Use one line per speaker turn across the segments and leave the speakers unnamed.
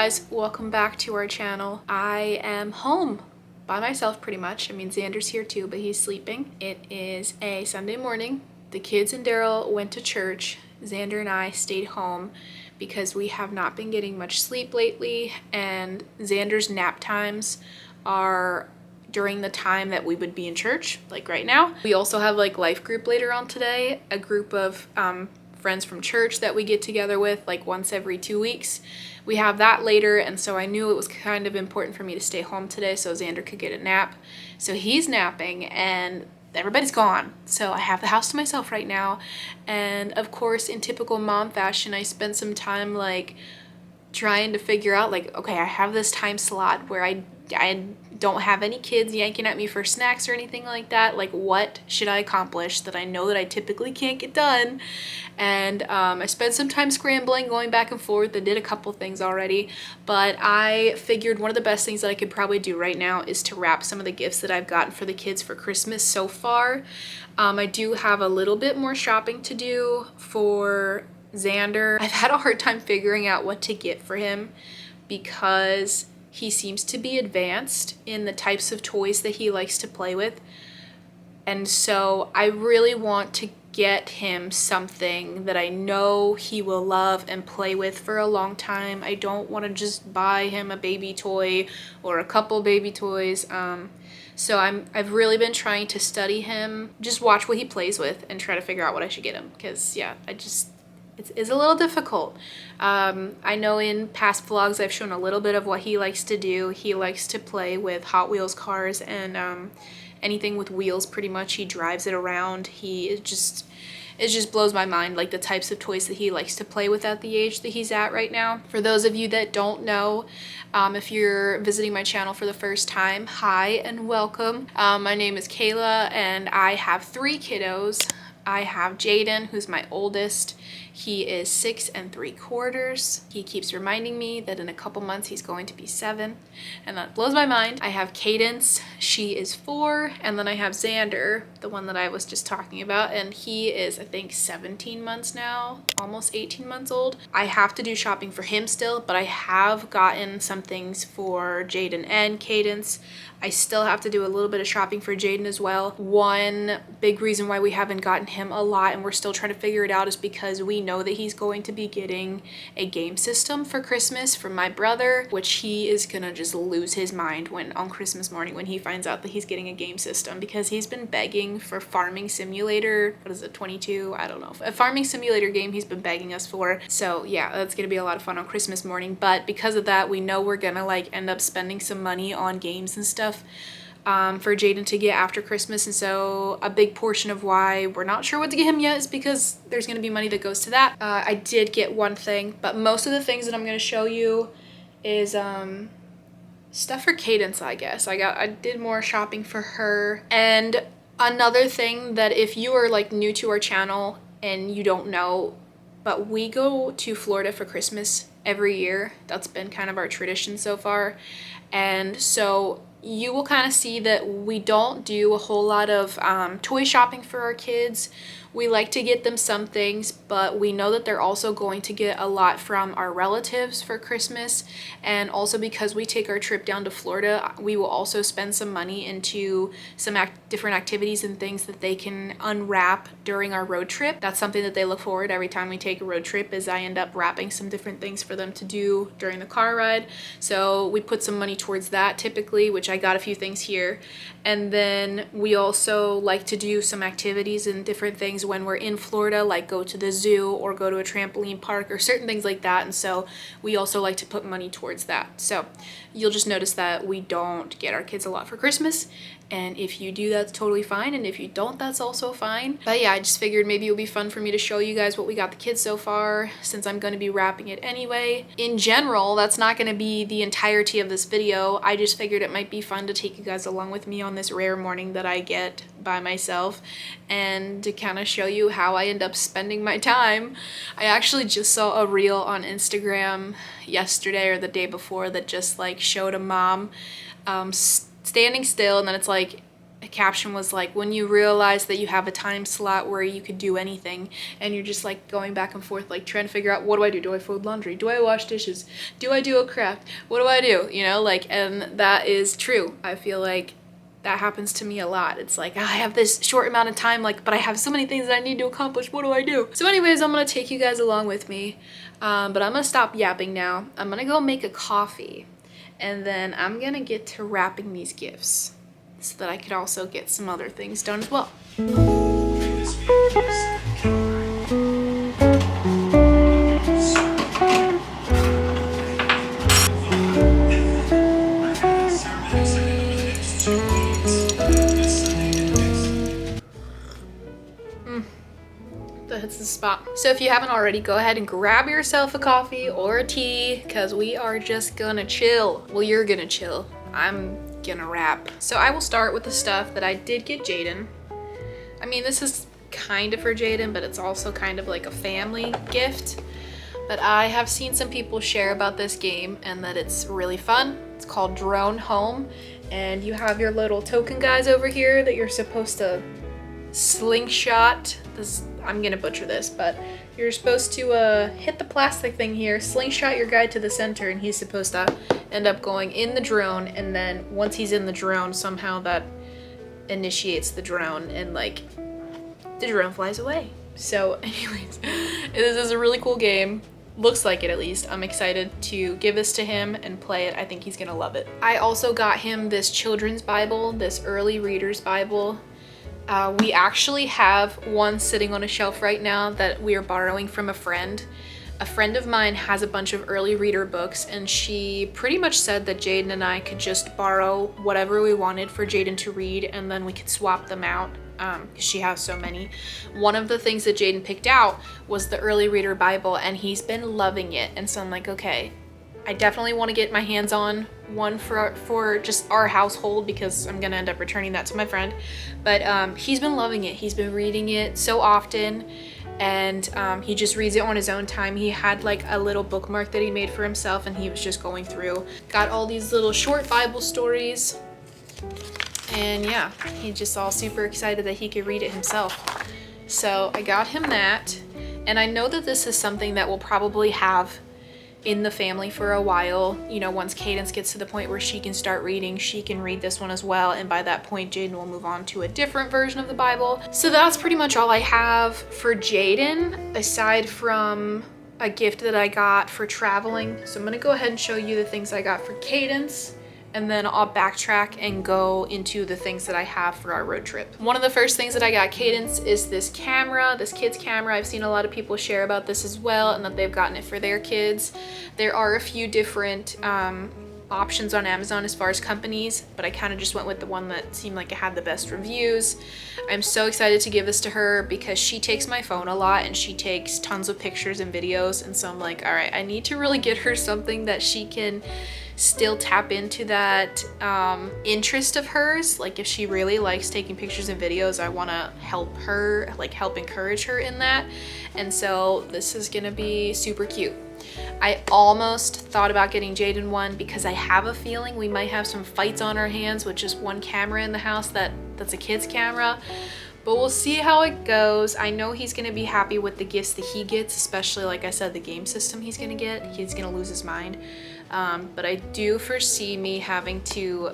guys, welcome back to our channel. I am home by myself pretty much. I mean, Xander's here too, but he's sleeping. It is a Sunday morning. The kids and Daryl went to church. Xander and I stayed home because we have not been getting much sleep lately, and Xander's nap times are during the time that we would be in church, like right now. We also have like life group later on today, a group of friends from church that we get together with like once every 2 weeks. We have that later, and so I knew it was kind of important for me to stay home today so Xander could get a nap. So he's napping and everybody's gone. So I have the house to myself right now. And of course, in typical mom fashion, I spent some time like trying to figure out like, okay, I have this time slot where I don't have any kids yanking at me for snacks or anything like that. Like, what should I accomplish that I know that I typically can't get done? And I spent some time scrambling, going back and forth. I did a couple things already, but I figured one of the best things that I could probably do right now is to wrap some of the gifts that I've gotten for the kids for Christmas so far. I do have a little bit more shopping to do for Xander. I've had a hard time figuring out what to get for him because he seems to be advanced in the types of toys that he likes to play with. And so I really want to get him something that I know he will love and play with for a long time. I don't want to just buy him a baby toy or a couple baby toys. So I've really been trying to study him, just watch what he plays with and try to figure out what I should get him. Because yeah, it's a little difficult. I know in past vlogs I've shown a little bit of what he likes to do. He likes to play with Hot Wheels cars and anything with wheels pretty much. He drives it around. It just blows my mind, like the types of toys that he likes to play with at the age that he's at right now. For those of you that don't know, if you're visiting my channel for the first time, hi and welcome. My name is Kayla and I have 3 kiddos. I have Jaden, who's my oldest. He is 6 3/4. He keeps reminding me that in a couple months he's going to be 7, and that blows my mind. I have Cadence, she is 4, and then I have Xander, the one that I was just talking about, and he is, I think, 17 months now, almost 18 months old. I have to do shopping for him still, but I have gotten some things for Jaden and Cadence. I still have to do a little bit of shopping for Jaden as well. One big reason why we haven't gotten him a lot and we're still trying to figure it out is because we know that he's going to be getting a game system for Christmas from my brother, which he is gonna just lose his mind on Christmas morning when he finds out that he's getting a game system, because he's been begging for Farming Simulator, what is it, 22? I don't know. A Farming Simulator game he's been begging us for. So yeah, that's gonna be a lot of fun on Christmas morning, but because of that, we know we're gonna like end up spending some money on games and stuff for Jaden to get after Christmas. And so a big portion of why we're not sure what to get him yet is because there's going to be money that goes to that. I did get one thing, but most of the things that I'm going to show you is stuff for Cadence, I guess. I did more shopping for her. And another thing that if you are like new to our channel and you don't know, but we go to Florida for Christmas every year. That's been kind of our tradition so far. And so you will kind of see that we don't do a whole lot of toy shopping for our kids. We like to get them some things, but we know that they're also going to get a lot from our relatives for Christmas. And also because we take our trip down to Florida, we will also spend some money into some different activities and things that they can unwrap during our road trip. That's something that they look forward every time we take a road trip, is I end up wrapping some different things for them to do during the car ride. So we put some money towards that typically, which I got a few things here. And then we also like to do some activities and different things when we're in Florida, like go to the zoo or go to a trampoline park or certain things like that. And so we also like to put money towards that. So you'll just notice that we don't get our kids a lot for Christmas. And if you do, that's totally fine. And if you don't, that's also fine. But yeah, I just figured maybe it would be fun for me to show you guys what we got the kids so far, since I'm going to be wrapping it anyway. In general, that's not going to be the entirety of this video. I just figured it might be fun to take you guys along with me on this rare morning that I get by myself and to kind of show you how I end up spending my time. I actually just saw a reel on Instagram yesterday or the day before that just like showed a mom standing still, and then it's like a caption was like, when you realize that you have a time slot where you could do anything and you're just like going back and forth, like trying to figure out, what do I do? Do I fold laundry? Do I wash dishes? Do I do a craft? What do I do? You know, like, and that is true. I feel like that happens to me a lot. It's like, I have this short amount of time, like, but I have so many things that I need to accomplish. What do I do? So anyways, I'm gonna take you guys along with me, but I'm gonna stop yapping now. I'm gonna go make a coffee, and then I'm gonna get to wrapping these gifts so that I could also get some other things done as well. That hits the spot. So if you haven't already, go ahead and grab yourself a coffee or a tea, because we are just gonna chill. Well, you're gonna chill. I'm gonna wrap. So I will start with the stuff that I did get Jaden. I mean, this is kind of for Jaden, but it's also kind of like a family gift. But I have seen some people share about this game and that it's really fun. It's called Drone Home, and you have your little token guys over here that you're supposed to slingshot. I'm gonna butcher this, but you're supposed to hit the plastic thing here, slingshot your guy to the center, and he's supposed to end up going in the drone, and then once he's in the drone, somehow that initiates the drone, and like the drone flies away. So anyways, this is a really cool game. Looks like it, at least. I'm excited to give this to him and play it. I think he's gonna love it. I also got him this children's Bible, this early reader's Bible. We actually have one sitting on a shelf right now that we are borrowing from a friend. A friend of mine has a bunch of early reader books, and she pretty much said that Jaden and I could just borrow whatever we wanted for Jaden to read, and then we could swap them out because she has so many. One of the things that Jaden picked out was the early reader Bible, and he's been loving it. And so I'm like, okay, I definitely want to get my hands on one for just our household, because I'm gonna end up returning that to my friend. But he's been loving it. He's been reading it so often, and he just reads it on his own time. He had like a little bookmark that he made for himself, and he was just going through, got all these little short Bible stories, and yeah, he's just all super excited that he could read it himself. So I got him that, and I know that this is something that we'll probably have in the family for a while. You know, once Cadence gets to the point where she can start reading, she can read this one as well, and by that point Jaden will move on to a different version of the Bible. So that's pretty much all I have for Jaden, aside from a gift that I got for traveling. So I'm gonna go ahead and show you the things I got for Cadence, and then I'll backtrack and go into the things that I have for our road trip. One of the first things that I got Cadence is this camera, this kid's camera. I've seen a lot of people share about this as well, and that they've gotten it for their kids. There are a few different options on Amazon as far as companies, but I kind of just went with the one that seemed like it had the best reviews. I'm so excited to give this to her because she takes my phone a lot and she takes tons of pictures and videos, and so I'm like, all right, I need to really get her something that she can still tap into that interest of hers. Like if she really likes taking pictures and videos, I want to help her, like help encourage her in that. And so this is gonna be super cute. I almost thought about getting Jaden one because I have a feeling we might have some fights on our hands with just one camera in the house that's a kid's camera. But we'll see how it goes. I know he's gonna be happy with the gifts that he gets, especially like I said, the game system he's gonna get. He's gonna lose his mind. But I do foresee me having to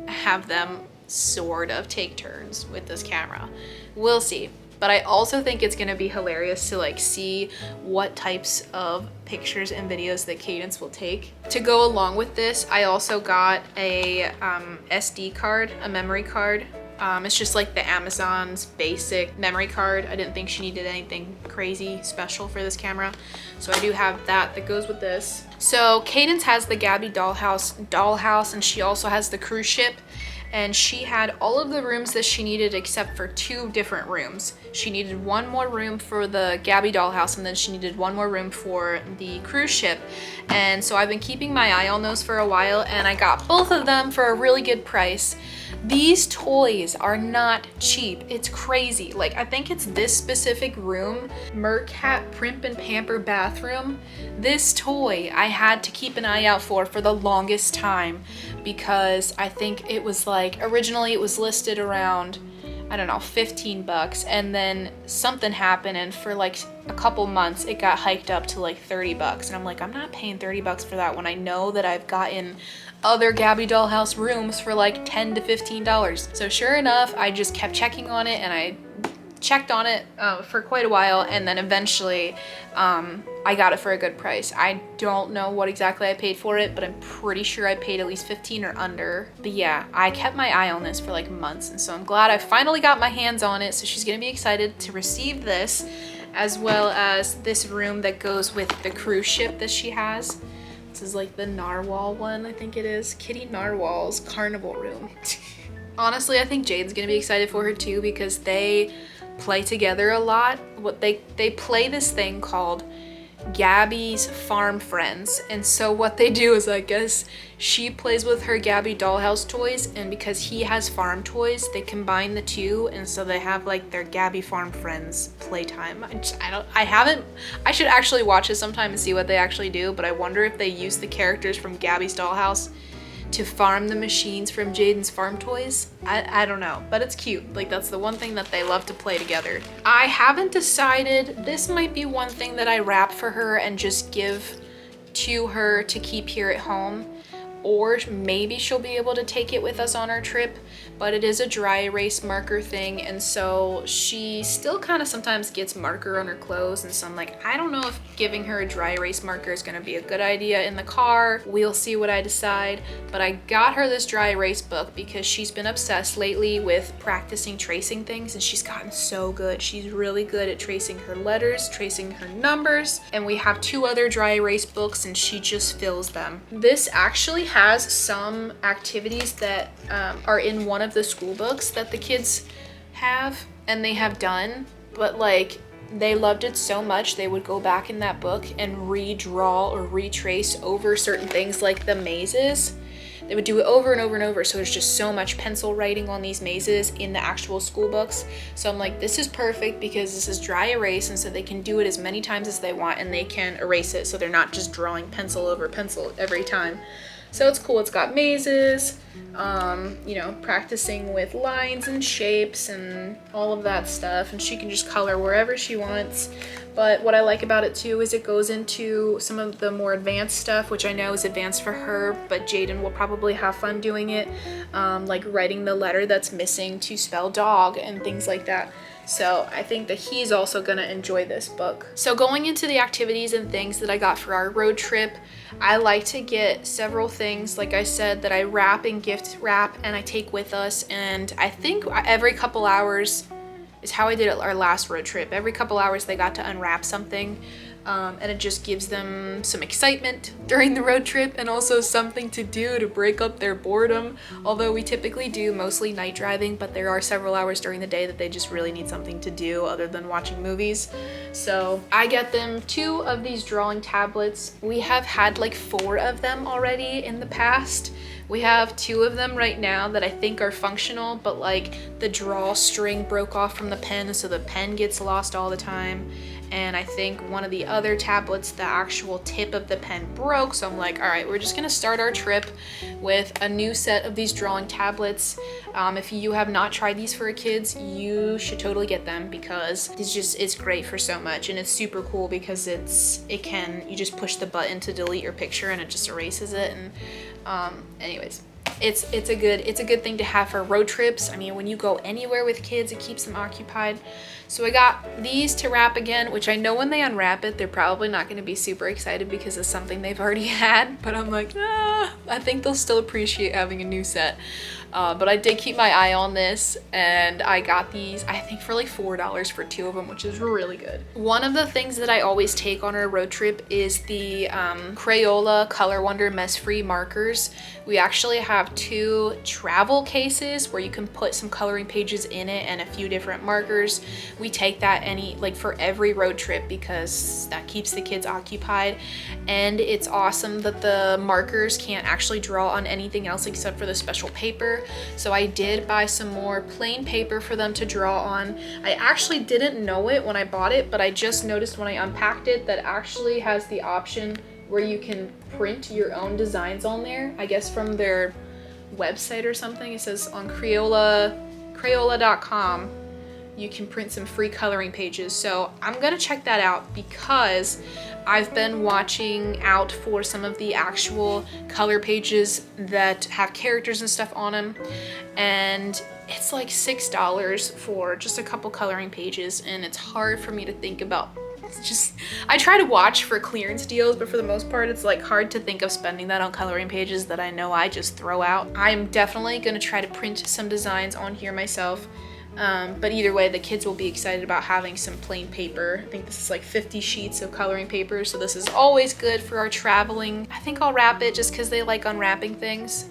have them sort of take turns with this camera. We'll see. But I also think it's gonna be hilarious to like see what types of pictures and videos that Cadence will take. To go along with this, I also got a SD card, a memory card. It's just like the Amazon's basic memory card. I didn't think she needed anything crazy special for this camera. So I do have that goes with this. So Cadence has the Gabby dollhouse, and she also has the cruise ship. And she had all of the rooms that she needed except for 2 different rooms. She needed one more room for the Gabby dollhouse, and then she needed one more room for the cruise ship. And so I've been keeping my eye on those for a while, and I got both of them for a really good price. These toys are not cheap. It's crazy. Like, I think it's this specific room, Mercat Primp and Pamper Bath bathroom. This toy I had to keep an eye out for the longest time because I think it was like, originally it was listed around, I don't know, 15 bucks, and then something happened and for like a couple months it got hiked up to like 30 bucks, and I'm like, I'm not paying 30 bucks for that when I know that I've gotten other Gabby Dollhouse rooms for like $10 to $15. So sure enough, I just kept checking on it, and I checked on it for quite a while, and then eventually I got it for a good price. I don't know what exactly I paid for it, but I'm pretty sure I paid at least 15 or under. But yeah, I kept my eye on this for like months, and so I'm glad I finally got my hands on it. So she's gonna be excited to receive this, as well as this room that goes with the cruise ship that she has. This is like the narwhal one, I think it is. Kitty Narwhal's carnival room. Honestly, I think Jade's gonna be excited for her too, because they play together a lot. What they play this thing called Gabby's Farm Friends, and so what they do is, I guess she plays with her Gabby Dollhouse toys, and because he has farm toys, they combine the two, and so they have like their Gabby Farm Friends playtime. I should actually watch it sometime and see what they actually do, but I wonder if they use the characters from Gabby's Dollhouse to farm the machines from Jaden's farm toys. I don't know, but it's cute. Like, that's the one thing that they love to play together. I haven't decided. This might be one thing that I wrap for her and just give to her to keep here at home, or maybe she'll be able to take it with us on our trip, but it is a dry erase marker thing, and so she still kind of sometimes gets marker on her clothes, and so I'm like, I don't know if giving her a dry erase marker is gonna be a good idea in the car. We'll see what I decide, but I got her this dry erase book because she's been obsessed lately with practicing tracing things, and she's gotten so good. She's really good at tracing her letters, tracing her numbers, and we have 2 other dry erase books, and she just fills them. This actually has some activities that are in one of the school books that the kids have and they have done, but like they loved it so much they would go back in that book and redraw or retrace over certain things, like the mazes. They would do it over and over and over, so there's just so much pencil writing on these mazes in the actual school books. So I'm like, this is perfect because this is dry erase, and so they can do it as many times as they want and they can erase it, so they're not just drawing pencil over pencil every time. So it's cool. It's got mazes, you know, practicing with lines and shapes and all of that stuff, and she can just color wherever she wants. But what I like about it too is it goes into some of the more advanced stuff, which I know is advanced for her, but Jaden will probably have fun doing it, like writing the letter that's missing to spell dog and things like that. So I think that he's also gonna enjoy this book. So going into the activities and things that I got for our road trip, I like to get several things, like I said, that I wrap and gift wrap and I take with us. And I think every couple hours is how I did it our last road trip. Every couple hours they got to unwrap something. And it just gives them some excitement during the road trip and also something to do to break up their boredom. Although we typically do mostly night driving, but there are several hours during the day that they just really need something to do other than watching movies. So I get them 2 of these drawing tablets. We have had like 4 of them already in the past. We have 2 of them right now that I think are functional, but like the drawstring broke off from the pen, so the pen gets lost all the time. And I think one of the other tablets, the actual tip of the pen broke. So I'm like, all right, we're just gonna start our trip with a new set of these drawing tablets. If you have not tried these for kids, you should totally get them because it's great for so much, and it's super cool because you just push the button to delete your picture and it just erases it. And anyways, it's a good thing to have for road trips. I mean, when you go anywhere with kids, it keeps them occupied. So I got these to wrap again, which I know when they unwrap it, they're probably not going to be super excited because it's something they've already had, but I'm like, I think they'll still appreciate having a new set. But I did keep my eye on this, and I got these, I think for like $4 for 2 of them, which is really good. One of the things that I always take on our road trip is the Crayola Color Wonder Mess-Free markers. We actually have 2 travel cases where you can put some coloring pages in it and a few different markers. We take that for every road trip because that keeps the kids occupied, and it's awesome that the markers can't actually draw on anything else except for the special paper. paper. So I did buy some more plain paper for them to draw on. I actually didn't know it when I bought it, but I just noticed when I unpacked it that it actually has the option where you can print your own designs on there. I guess from their website or something. It says on Crayola.com you can print some free coloring pages. So I'm gonna check that out because I've been watching out for some of the actual color pages that have characters and stuff on them, and it's like $6 for just a couple coloring pages, and it's hard for me to think about. It's just, I try to watch for clearance deals, but for the most part it's like hard to think of spending that on coloring pages that I know I just throw out. I'm definitely gonna try to print some designs on here myself. But either way, the kids will be excited about having some plain paper. I think this is like 50 sheets of coloring paper, so this is always good for our traveling. I think I'll wrap it just because they like unwrapping things,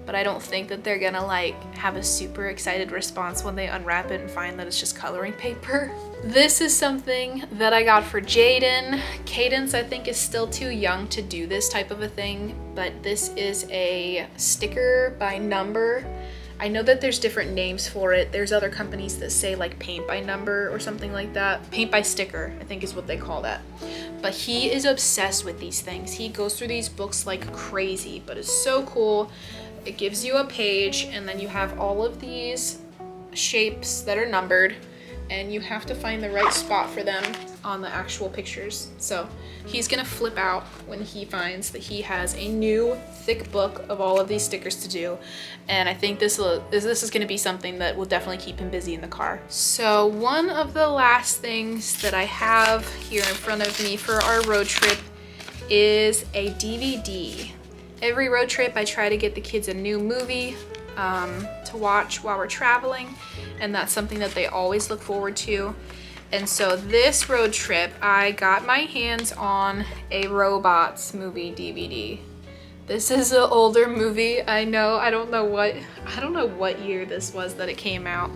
but I don't think that they're gonna like have a super excited response when they unwrap it and find that it's just coloring paper. This is something that I got for Jaden. Cadence, I think, is still too young to do this type of a thing, but this is a sticker by number. I know that there's different names for it. There's other companies that say like paint by number or something like that. Paint by sticker, I think is what they call that. But he is obsessed with these things. He goes through these books like crazy, but it's so cool. It gives you a page and then you have all of these shapes that are numbered, and you have to find the right spot for them on the actual pictures. So he's gonna flip out when he finds that he has a new thick book of all of these stickers to do. And I think this is gonna be something that will definitely keep him busy in the car. So one of the last things that I have here in front of me for our road trip is a DVD. Every road trip I try to get the kids a new movie to watch while we're traveling, and that's something that they always look forward to. And so this road trip, I got my hands on a Robots movie DVD. This is an older movie. I know, I don't know what year this was that it came out.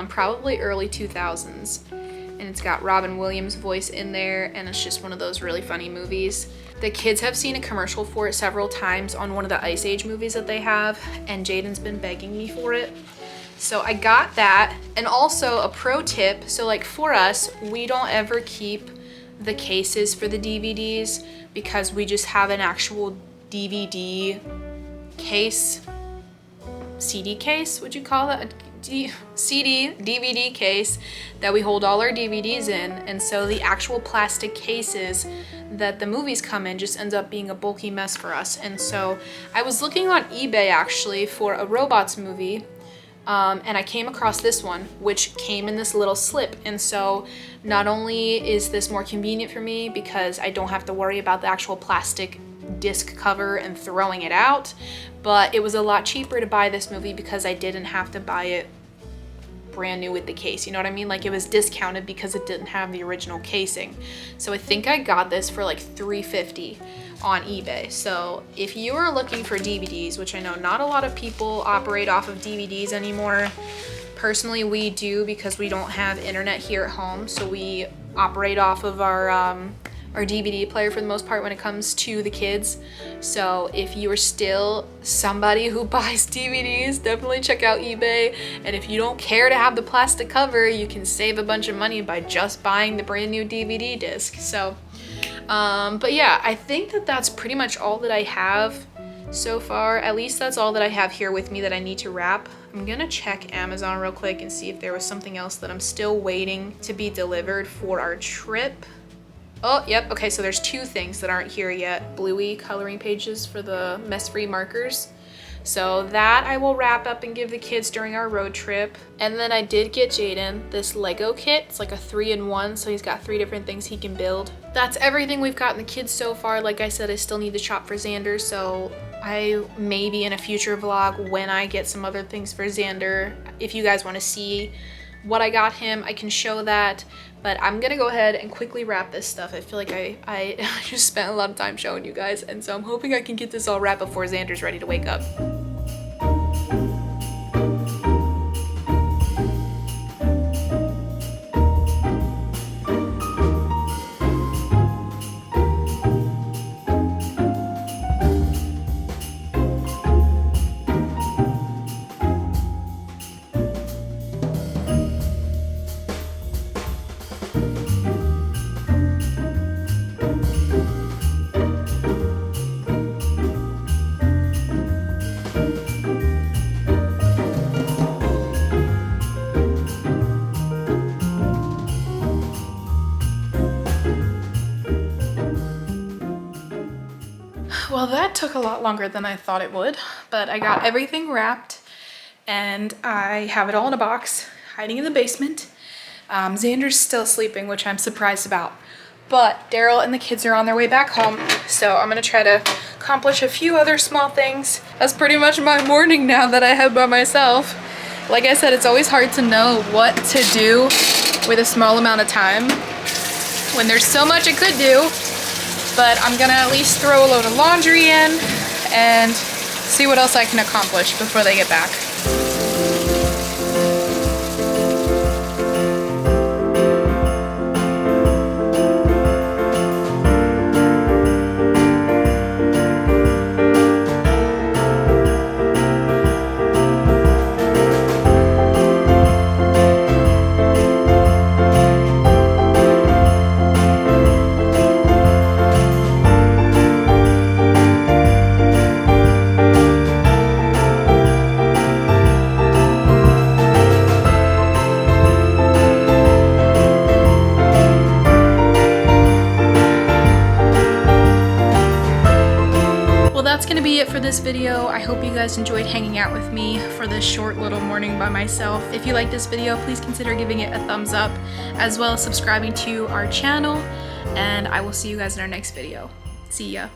Probably early 2000s. And it's got Robin Williams' voice in there, and it's just one of those really funny movies. The kids have seen a commercial for it several times on one of the Ice Age movies that they have, and Jaden's been begging me for it. So I got that. And also a pro tip, so like for us, we don't ever keep the cases for the DVDs because we just have an actual DVD case, CD case, would you call that? CD, DVD case that we hold all our DVDs in, and so the actual plastic cases that the movies come in just ends up being a bulky mess for us. And so I was looking on eBay actually for a Robots movie, and I came across this one, which came in this little slip. And so not only is this more convenient for me because I don't have to worry about the actual plastic disc cover and throwing it out, but it was a lot cheaper to buy this movie because I didn't have to buy it brand new with the case, you know what I mean? Like it was discounted because it didn't have the original casing. So I think I got this for like $3.50 on eBay. So if you are looking for DVDs, which I know not a lot of people operate off of DVDs anymore, personally we do because we don't have internet here at home, so we operate off of our DVD player for the most part when it comes to the kids. So if you are still somebody who buys DVDs, definitely check out eBay. And if you don't care to have the plastic cover, you can save a bunch of money by just buying the brand new DVD disc. So, but yeah, I think that that's pretty much all that I have so far. At least that's all that I have here with me that I need to wrap. I'm gonna check Amazon real quick and see if there was something else that I'm still waiting to be delivered for our trip. Oh, yep, okay, so there's two things that aren't here yet. Bluey coloring pages for the mess-free markers. So that I will wrap up and give the kids during our road trip. And then I did get Jaden this Lego kit. It's like a 3-in-1, so he's got 3 different things he can build. That's everything we've gotten the kids so far. Like I said, I still need to shop for Xander, so I maybe in a future vlog when I get some other things for Xander, if you guys want to see what I got him, I can show that. But I'm gonna go ahead and quickly wrap this stuff. I feel like I just spent a lot of time showing you guys, and so I'm hoping I can get this all wrapped before Xander's ready to wake up. took a lot longer than I thought it would, but I got everything wrapped and I have it all in a box, hiding in the basement. Xander's still sleeping, which I'm surprised about, but Daryl and the kids are on their way back home, so I'm gonna try to accomplish a few other small things. That's pretty much my morning now that I have by myself. Like I said, it's always hard to know what to do with a small amount of time when there's so much I could do, but I'm gonna at least throw a load of laundry in and see what else I can accomplish before they get back. That's gonna be it for this video. I hope you guys enjoyed hanging out with me for this short little morning by myself. If you like this video, please consider giving it a thumbs up, as well as subscribing to our channel, and I will see you guys in our next video. See ya.